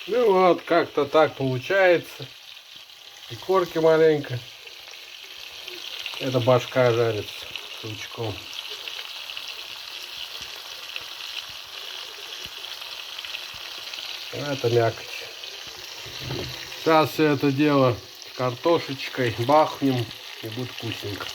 Ну вот, как-то так получается. И корки маленько. Это башка жарится с лучком. А это мякоть. Сейчас все это дело с картошечкой бахнем, и будет вкусненько.